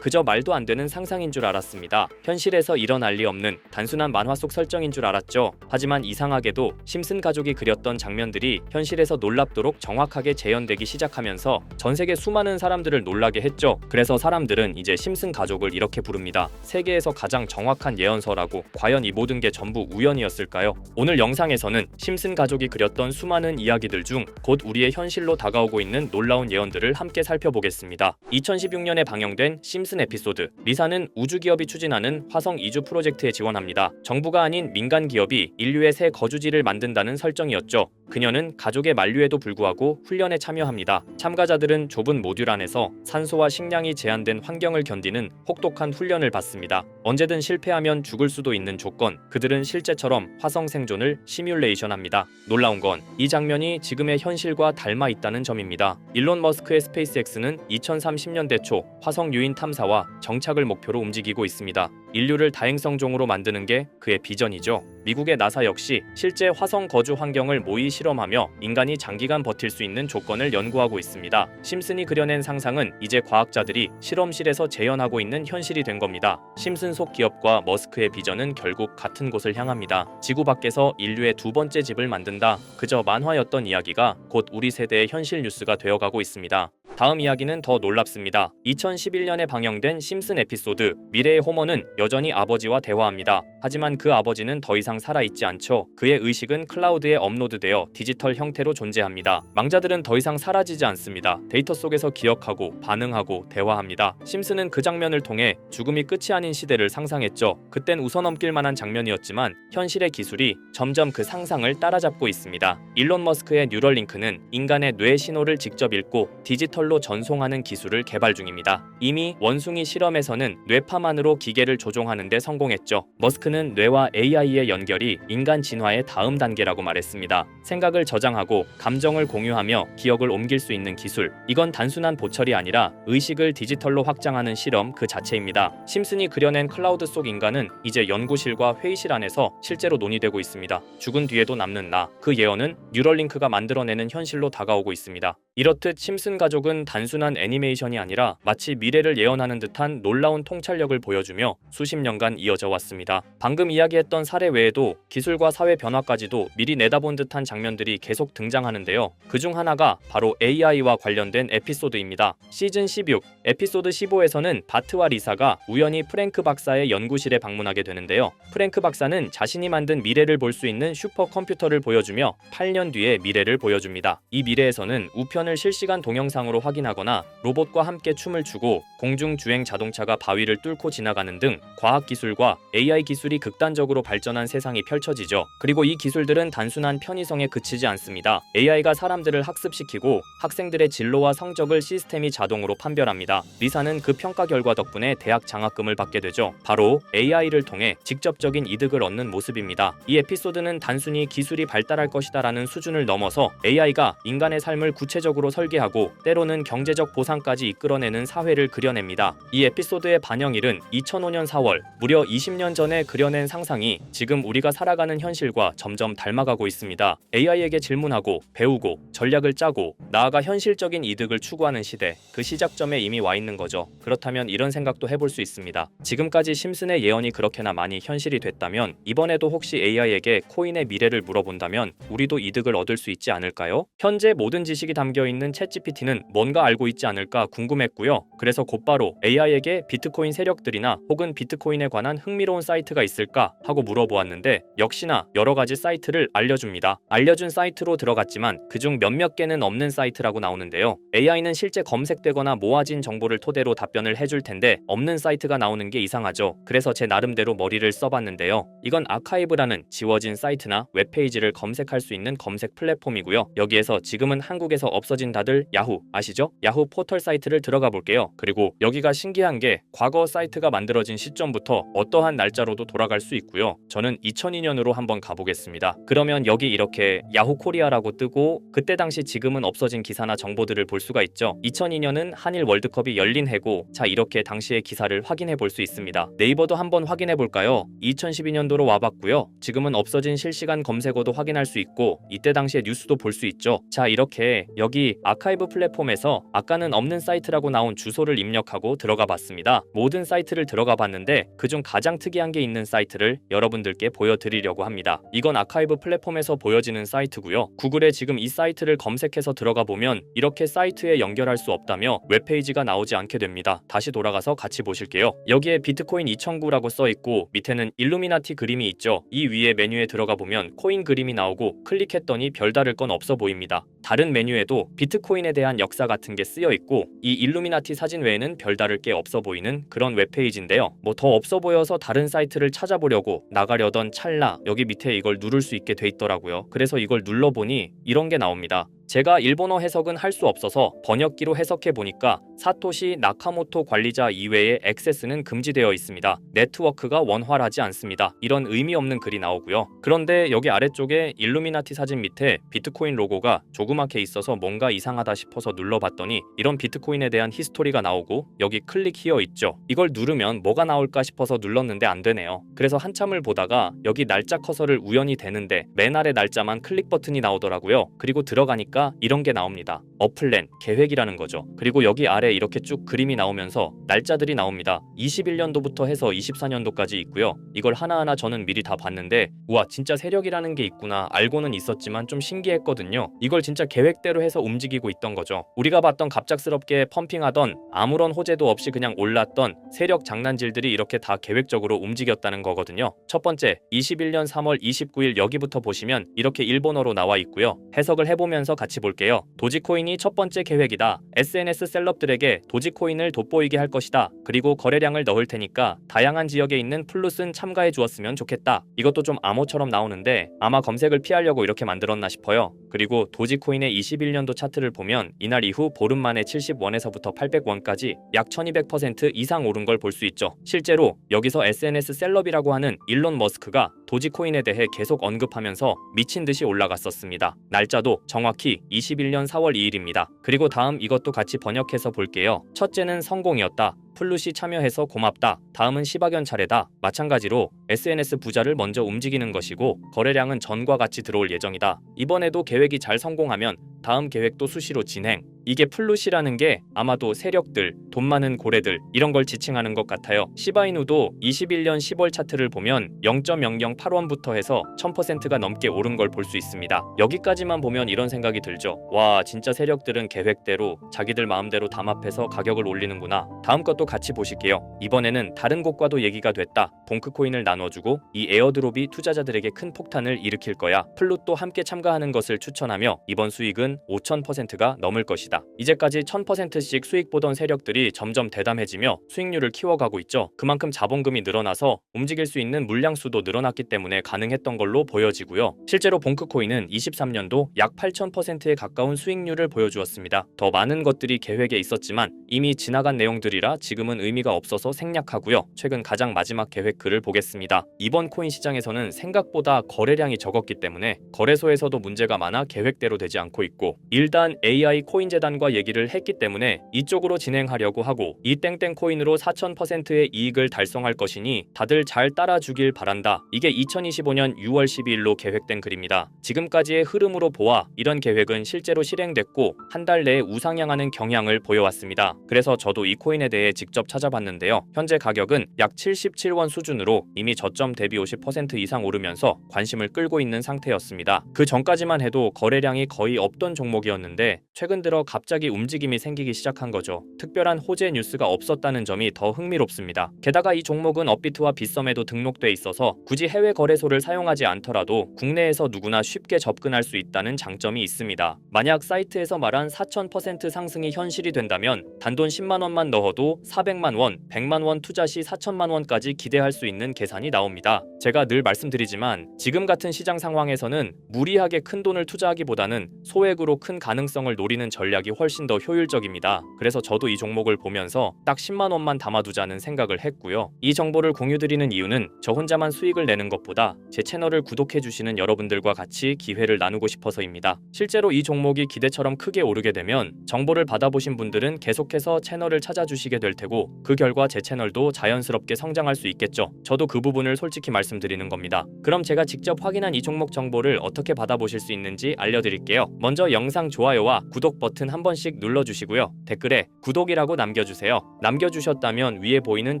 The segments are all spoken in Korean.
그저 말도 안 되는 상상인 줄 알았습니다. 현실에서 일어날 리 없는 단순한 만화 속 설정인 줄 알았죠. 하지만 이상하게도 심슨 가족이 그렸던 장면들이 현실에서 놀랍도록 정확하게 재현되기 시작하면서 전 세계 수많은 사람들을 놀라게 했죠. 그래서 사람들은 이제 심슨 가족을 이렇게 부릅니다. 세계에서 가장 정확한 예언서라고. 과연 이 모든 게 전부 우연이었을까요? 오늘 영상에서는 심슨 가족이 그렸던 수많은 이야기들 중 곧 우리의 현실로 다가오고 있는 놀라운 예언들을 함께 살펴보겠습니다. 2016년에 방영된 심슨 에피소드. 리사는 우주기업이 추진하는 화성 이주 프로젝트에 지원합니다. 정부가 아닌 민간 기업이 인류의 새 거주지를 만든다는 설정이었죠. 그녀는 가족의 만류에도 불구하고 훈련에 참여합니다. 참가자들은 좁은 모듈 안에서 산소와 식량이 제한된 환경을 견디는 혹독한 훈련을 받습니다. 언제든 실패하면 죽을 수도 있는 조건. 그들은 실제처럼 화성 생존을 시뮬레이션합니다. 놀라운 건 이 장면이 지금의 현실과 닮아 있다는 점입니다. 일론 머스크의 스페이스X는 2030년대 초 화성 유인 탐사와 정착을 목표로 움직이고 있습니다. 인류를 다행성종으로 만드는 게 그의 비전이죠. 미국의 나사 역시 실제 화성 거주 환경을 모의 실험하며 인간이 장기간 버틸 수 있는 조건을 연구하고 있습니다. 심슨이 그려낸 상상은 이제 과학자들이 실험실에서 재현하고 있는 현실이 된 겁니다. 심슨 속 기업과 머스크의 비전은 결국 같은 곳을 향합니다. 지구 밖에서 인류의 두 번째 집을 만든다. 그저 만화였던 이야기가 곧 우리 세대의 현실 뉴스가 되어가고 있습니다. 다음 이야기는 더 놀랍습니다. 2011년에 방영된 심슨 에피소드. 미래의 호머는 여전히 아버지와 대화합니다. 하지만 그 아버지는 더 이상 살아있지 않죠. 그의 의식은 클라우드에 업로드되어 디지털 형태로 존재합니다. 망자들은 더 이상 사라지지 않습니다. 데이터 속에서 기억하고 반응하고 대화합니다. 심슨은 그 장면을 통해 죽음이 끝이 아닌 시대를 상상했죠. 그땐 웃어넘길 만한 장면이었지만 현실의 기술이 점점 그 상상을 따라잡고 있습니다. 일론 머스크의 뉴럴링크는 인간의 뇌 신호를 직접 읽고 디지털로 전송하는 기술을 개발 중입니다. 이미 원숭이 실험에서는 뇌파만으로 기계를 조종하는 데 성공했죠. 머스크는 뇌와 AI의 연결이 인간 진화의 다음 단계라고 말했습니다. 생각을 저장하고 감정을 공유하며 기억을 옮길 수 있는 기술. 이건 단순한 보철이 아니라 의식을 디지털로 확장하는 실험 그 자체입니다. 심슨이 그려낸 클라우드 속 인간은 이제 연구실과 회의실 안에서 실제로 논의되고 있습니다. 죽은 뒤에도 남는 나. 그 예언은 뉴럴링크가 만들어내는 현실로 다가오고 있습니다. 이렇듯 심슨 가족은 단순한 애니메이션이 아니라 마치 미래를 예언하는 듯한 놀라운 통찰력을 보여주며 수십 년간 이어져 왔습니다. 방금 이야기했던 사례 외에도 기술과 사회 변화까지도 미리 내다본 듯한 장면들이 계속 등장하는데요. 그중 하나가 바로 AI와 관련된 에피소드입니다. 시즌 16, 에피소드 15에서는 바트와 리사가 우연히 프랭크 박사의 연구실에 방문하게 되는데요. 프랭크 박사는 자신이 만든 미래를 볼 수 있는 슈퍼컴퓨터를 보여주며 8년 뒤의 미래를 보여줍니다. 이 미래에서는 우편을 실시간 동영상으로 확인하거나 로봇과 함께 춤을 추고 공중주행 자동차가 바위를 뚫고 지나가는 등 과학기술과 AI 기술이 극단적으로 발전한 세상이 펼쳐지죠. 그리고 이 기술들은 단순한 편의성에 그치지 않습니다. AI가 사람들을 학습시키고 학생들의 진로와 성적을 시스템이 자동으로 판별합니다. 리사는 그 평가 결과 덕분에 대학 장학금을 받게 되죠. 바로 AI를 통해 직접적인 이득을 얻는 모습입니다. 이 에피소드는 단순히 기술이 발달할 것이다라는 수준을 넘어서 AI가 인간의 삶을 구체적으로 설계하고 때로는 경제적 보상까지 이끌어내는 사회를 그려냅니다. 이 에피소드의 반영일은 2005년 4월, 무려 20년 전에 그려낸 상상이 지금 우리가 살아가는 현실과 점점 닮아가고 있습니다. AI에게 질문하고 배우고 전략을 짜고 나아가 현실적인 이득을 추구하는 시대, 그 시작점에 이미 와 있는 거죠. 그렇다면 이런 생각도 해볼 수 있습니다. 지금까지 심슨의 예언이 그렇게나 많이 현실이 됐다면 이번에도 혹시 AI에게 코인의 미래를 물어본다면 우리도 이득을 얻을 수 있지 않을까요? 현재 모든 지식이 담겨있는 챗GPT는 뭔가 알고 있지 않을까 궁금했고요. 그래서 곧바로 AI에게 비트코인 세력들이나 혹은 비트코인에 관한 흥미로운 사이트가 있을까 하고 물어보았는데 역시나 여러가지 사이트를 알려줍니다. 알려준 사이트로 들어갔지만 그중 몇몇 개는 없는 사이트라고 나오는데요. AI는 실제 검색되거나 모아진 정보를 토대로 답변을 해줄 텐데 없는 사이트가 나오는 게 이상하죠. 그래서 제 나름대로 머리를 써봤는데요. 이건 아카이브라는 지워진 사이트나 웹페이지를 검색할 수 있는 검색 플랫폼이고요. 여기에서 지금은 한국에서 없어진 다들 야후 아시죠? 야후 포털 사이트를 들어가 볼게요. 그리고 여기가 신기한 게 과거 사이트가 만들어진 시점 시점부터 어떠한 날짜로도 돌아갈 수 있고요. 저는 2002년으로 한번 가보겠습니다. 그러면 여기 이렇게 야후 코리아라고 뜨고 그때 당시 지금은 없어진 기사나 정보들을 볼 수가 있죠. 2002년은 한일 월드컵이 열린 해고, 자 이렇게 당시의 기사를 확인해 볼 수 있습니다. 네이버도 한번 확인해 볼까요? 2012년도로 와봤고요. 지금은 없어진 실시간 검색어도 확인할 수 있고 이때 당시의 뉴스도 볼 수 있죠. 자 이렇게 여기 아카이브 플랫폼에서 아까는 없는 사이트라고 나온 주소를 입력하고 들어가 봤습니다. 모든 사이트를 들어가 봤는데 그중 가장 특이한 게 있는 사이트를 여러분들께 보여드리려고 합니다. 이건 아카이브 플랫폼에서 보여지는 사이트고요. 구글에 지금 이 사이트를 검색해서 들어가 보면 이렇게 사이트에 연결할 수 없다며 웹페이지가 나오지 않게 됩니다. 다시 돌아가서 같이 보실게요. 여기에 비트코인 2009라고 써있고 밑에는 일루미나티 그림이 있죠. 이 위에 메뉴에 들어가 보면 코인 그림이 나오고 클릭했더니 별다를 건 없어 보입니다. 다른 메뉴에도 비트코인에 대한 역사 같은 게 쓰여 있고 이 일루미나티 사진 외에는 별다를 게 없어 보이는 그런 웹페이지인데요. 뭐 더 없어 보여서 다른 사이트를 찾아보려고 나가려던 찰나 여기 밑에 이걸 누를 수 있게 돼 있더라고요. 그래서 이걸 눌러보니 이런 게 나옵니다. 제가 일본어 해석은 할 수 없어서 번역기로 해석해 보니까 사토시 나카모토 관리자 이외의 액세스는 금지되어 있습니다. 네트워크가 원활하지 않습니다. 이런 의미 없는 글이 나오고요. 그런데 여기 아래쪽에 일루미나티 사진 밑에 비트코인 로고가 조그맣게 있어서 뭔가 이상하다 싶어서 눌러봤더니 이런 비트코인에 대한 히스토리가 나오고 여기 클릭 히어 있죠. 이걸 누르면 뭐가 나올까 싶어서 눌렀는데 안 되네요. 그래서 한참을 보다가 여기 날짜 커서를 우연히 대는데 맨 아래 날짜만 클릭 버튼이 나오더라고요. 그리고 들어가니까 이런 게 나옵니다. 어플랜, 계획이라는 거죠. 그리고 여기 아래 이렇게 쭉 그림이 나오면서 날짜들이 나옵니다. 21년도부터 해서 24년도까지 있고요. 이걸 하나하나 저는 미리 다 봤는데 우와 진짜 세력이라는 게 있구나 알고는 있었지만 좀 신기했거든요. 이걸 진짜 계획대로 해서 움직이고 있던 거죠. 우리가 봤던 갑작스럽게 펌핑하던 아무런 호재도 없이 그냥 올랐던 세력 장난질들이 이렇게 다 계획적으로 움직였다는 거거든요. 첫 번째 21년 3월 29일 여기부터 보시면 이렇게 일본어로 나와 있고요. 해석을 해보면서 같이 볼게요. 도지코인이 첫 번째 계획이다. SNS 셀럽들에게 도지코인을 돋보이게 할 것이다. 그리고 거래량을 넣을 테니까 다양한 지역에 있는 플룻은 참가해 주었으면 좋겠다. 이것도 좀 암호처럼 나오는데 아마 검색을 피하려고 이렇게 만들었나 싶어요. 그리고 도지코인의 21년도 차트를 보면 이날 이후 보름 만에 70원에서부터 800원까지 약 1200% 이상 오른 걸 볼 수 있죠. 실제로 여기서 SNS 셀럽이라고 하는 일론 머스크가 도지코인에 대해 계속 언급하면서 미친 듯이 올라갔었습니다. 날짜도 정확히 21년 4월 2일입니다. 그리고 다음 이것도 같이 번역해서 볼게요. 첫째는 성공이었다. 플룻이 참여해서 고맙다. 다음은 시바견 차례다. 마찬가지로 SNS 부자를 먼저 움직이는 것이고 거래량은 전과 같이 들어올 예정이다. 이번에도 계획이 잘 성공하면 다음 계획도 수시로 진행. 이게 플룻이라는 게 아마도 세력들, 돈 많은 고래들 이런 걸 지칭하는 것 같아요. 시바이누도 21년 10월 차트를 보면 0.008원부터 해서 1000%가 넘게 오른 걸 볼 수 있습니다. 여기까지만 보면 이런 생각이 들죠. 와 진짜 세력들은 계획대로 자기들 마음대로 담합해서 가격을 올리는구나. 다음 것도 같이 보실게요. 이번에는 다른 곳과도 얘기가 됐다. 봉크코인을 나눠주고 이 에어드롭이 투자자들에게 큰 폭탄을 일으킬 거야. 플룻도 함께 참가하는 것을 추천하며 이번 수익은 5000%가 넘을 것이다. 이제까지 1000%씩 수익 보던 세력들이 점점 대담해지며 수익률을 키워가고 있죠. 그만큼 자본금이 늘어나서 움직일 수 있는 물량수도 늘어났기 때문에 가능했던 걸로 보여지고요. 실제로 봉크코인은 23년도 약 8000%에 가까운 수익률을 보여주었습니다. 더 많은 것들이 계획에 있었지만 이미 지나간 내용들이라 지금은 의미가 없어서 생략하고요. 최근 가장 마지막 계획 글을 보겠습니다. 이번 코인 시장에서는 생각보다 거래량이 적었기 때문에 거래소에서도 문제가 많아 계획대로 되지 않고 있고 일단 AI 코인 재단과 얘기를 했기 때문에 이쪽으로 진행하려고 하고 이 땡땡 코인으로 4000%의 이익을 달성할 것이니 다들 잘 따라주길 바란다. 이게 2025년 6월 12일로 계획된 글입니다. 지금까지의 흐름으로 보아 이런 계획은 실제로 실행됐고 한 달 내에 우상향하는 경향을 보여왔습니다. 그래서 저도 이 코인에 대해 직접 찾아봤는데요. 현재 가격은 약 77원 수준으로 이미 저점 대비 50% 이상 오르면서 관심을 끌고 있는 상태였습니다. 그 전까지만 해도 거래량이 거의 없던 종목이었는데 최근 들어 갑자기 움직임이 생기기 시작한 거죠. 특별한 호재 뉴스가 없었다는 점이 더 흥미롭습니다. 게다가 이 종목은 업비트와 빗썸에도 등록돼 있어서 굳이 해외 거래소를 사용하지 않더라도 국내에서 누구나 쉽게 접근할 수 있다는 장점이 있습니다. 만약 사이트에서 말한 4000% 상승이 현실이 된다면 단돈 10만 원만 넣어도 400만 원, 100만 원 투자 시 4천만 원까지 기대할 수 있는 계산이 나옵니다. 제가 늘 말씀드리지만 지금 같은 시장 상황에서는 무리하게 큰 돈을 투자하기보다는 소액으로 큰 가능성을 노리는 전략이 훨씬 더 효율적입니다. 그래서 저도 이 종목을 보면서 딱 10만 원만 담아두자는 생각을 했고요. 이 정보를 공유드리는 이유는 저 혼자만 수익을 내는 것보다 제 채널을 구독해주시는 여러분들과 같이 기회를 나누고 싶어서입니다. 실제로 이 종목이 기대처럼 크게 오르게 되면 정보를 받아보신 분들은 계속해서 채널을 찾아주시게 될 테고 그 결과 제 채널도 자연스럽게 성장할 수 있겠죠. 저도 그 부분을 솔직히 말씀드리는 겁니다. 그럼 제가 직접 확인한 이 종목 정보를 어떻게 받아보실 수 있는지 알려드릴게요. 먼저 영상 좋아요와 구독 버튼 한 번씩 눌러주시고요. 댓글에 구독이라고 남겨주세요. 남겨주셨다면 위에 보이는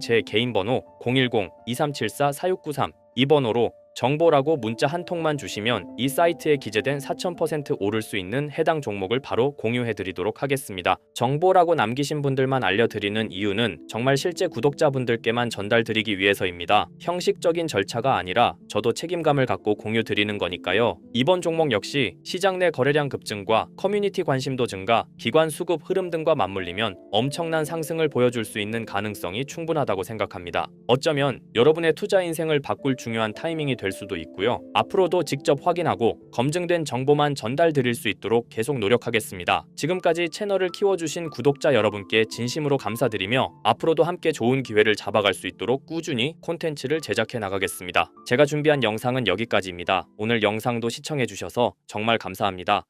제 개인 번호 010-2374-4693 이 번호로 정보라고 문자 한 통만 주시면 이 사이트에 기재된 4000% 오를 수 있는 해당 종목을 바로 공유해드리도록 하겠습니다. 정보라고 남기신 분들만 알려드리는 이유는 정말 실제 구독자분들께만 전달드리기 위해서입니다. 형식적인 절차가 아니라 저도 책임감을 갖고 공유드리는 거니까요. 이번 종목 역시 시장 내 거래량 급증과 커뮤니티 관심도 증가, 기관 수급 흐름 등과 맞물리면 엄청난 상승을 보여줄 수 있는 가능성이 충분하다고 생각합니다. 어쩌면 여러분의 투자 인생을 바꿀 중요한 타이밍이 될 수도 있고요. 앞으로도 직접 확인하고 검증된 정보만 전달드릴 수 있도록 계속 노력하겠습니다. 지금까지 채널을 키워주신 구독자 여러분께 진심으로 감사드리며 앞으로도 함께 좋은 기회를 잡아갈 수 있도록 꾸준히 콘텐츠를 제작해 나가겠습니다. 제가 준비한 영상은 여기까지입니다. 오늘 영상도 시청해주셔서 정말 감사합니다.